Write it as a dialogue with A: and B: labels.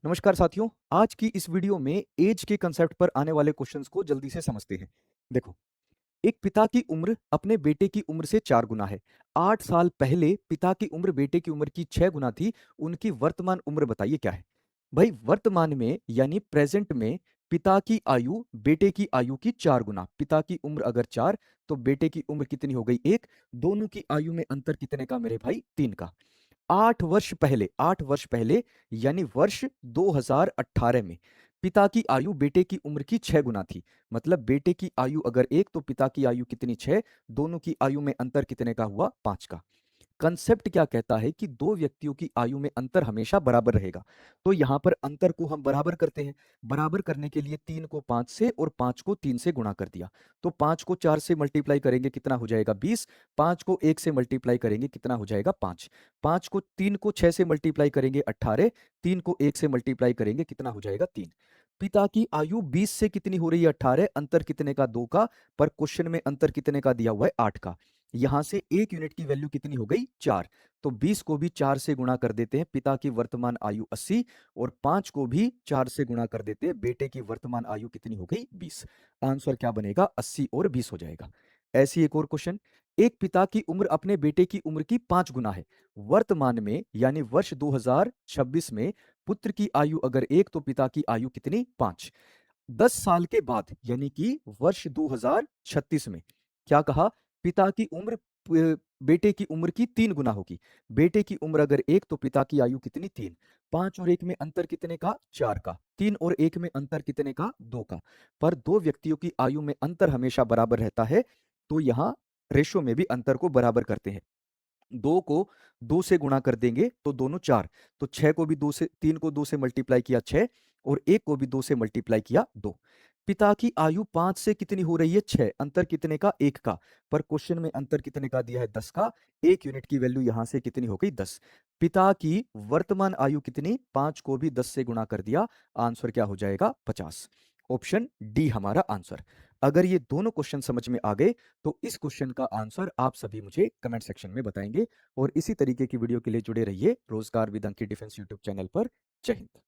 A: नमस्कार साथियों, आज की इस वीडियो में एज के कंसेप्ट पर आने वाले क्वेश्चंस को जल्दी से समझते हैं। देखो, एक पिता की उम्र अपने बेटे की उम्र से 4 गुना है। 8 साल पहले पिता की उम्र बेटे की उम्र की 6 गुना थी। उनकी वर्तमान उम्र बताइए क्या है? भाई वर्तमान में यानी प्रेजेंट में पिता की आयु बेटे की आयु की 4 गुना। पिता की उम्र अगर 4 तो बेटे की उम्र कितनी हो गई? 1। दोनों की आयु में अंतर कितने का मेरे भाई? 3 का। 8 वर्ष पहले यानी वर्ष 2018 में पिता की आयु बेटे की उम्र की 6 गुना थी। मतलब बेटे की आयु अगर 1 तो पिता की आयु कितनी? 6। दोनों की आयु में अंतर कितने का हुआ? 5 का। कंसेप्ट क्या कहता है कि दो व्यक्तियों की आयु में अंतर हमेशा बराबर रहेगा। तो यहां पर अंतर को हम बराबर करते हैं। बराबर करने के लिए 3 को 5 से और 5 को 3 से गुणा कर दिया। तो 5 को 4 से मल्टीप्लाई करेंगे कितना हो जाएगा? 20। 5 को 1 से मल्टीप्लाई करेंगे कितना हो जाएगा? 5। 5 को 3 को 6 से मल्टीप्लाई करेंगे 18। 3 को 1 से मल्टीप्लाई करेंगे कितना हो जाएगा? 3। पिता की आयु 20 से कितनी हो रही है? 18। अंतर कितने का? 2 का। पर क्वेश्चन में अंतर कितने का दिया हुआ है? 8 का। यहां से 1 यूनिट की वैल्यू कितनी हो गई? 4। तो 20 को भी 4 से गुणा कर देते हैं। पिता की वर्तमान आयु 80 और 5 को भी 4 से गुणा कर देते हैं। बेटे की वर्तमान आयु कितनी हो गई? 20। आंसर क्या बनेगा? 80 और 20 हो जाएगा। ऐसी एक और क्वेश्चन। एक पिता की उम्र अपने बेटे की उम्र की 5 गुना है। वर्तमान में यानी वर्ष 2026 में पुत्र की आयु अगर 1 तो पिता की आयु कितनी? 5। 10 साल के बाद यानी कि वर्ष 2036 में क्या कहा? पिता की उम्र बेटे की उम्र की 3 गुना होगी। बेटे की उम्र अगर 1 तो पिता की आयु कितनी? 3। 5 और 1 में अंतर कितने का? 4 का। 3 और 1 में अंतर कितने का? 2 का। पर दो व्यक्तियों की आयु में अंतर हमेशा बराबर रहता है, तो यहां रेशो में भी अंतर को बराबर करते हैं। 2 को 2 से गुणा कर देंगे तो दोनों 4। तो 6 को भी 2 से 3 को 2 से मल्टीप्लाई किया 6 और 1 को भी 2 से मल्टीप्लाई किया 2। पिता की आयु 5 से कितनी हो रही है? 6। अंतर कितने का? 1 का। पर क्वेश्चन में अंतर कितने का दिया है? 10 का। 1 यूनिट की वैल्यू यहां से कितनी हो गई? 10। पिता की वर्तमान आयु कितनी? 5 को भी 10 से गुणा कर दिया। आंसर क्या हो जाएगा? 50। ऑप्शन डी हमारा आंसर। अगर ये दोनों क्वेश्चन समझ में आ गए तो इस क्वेश्चन का आंसर आप सभी मुझे कमेंट सेक्शन में बताएंगे। और इसी तरीके की वीडियो के लिए जुड़े रहिए रोजगार with Ankit defence YouTube channel पर। जय हिंद।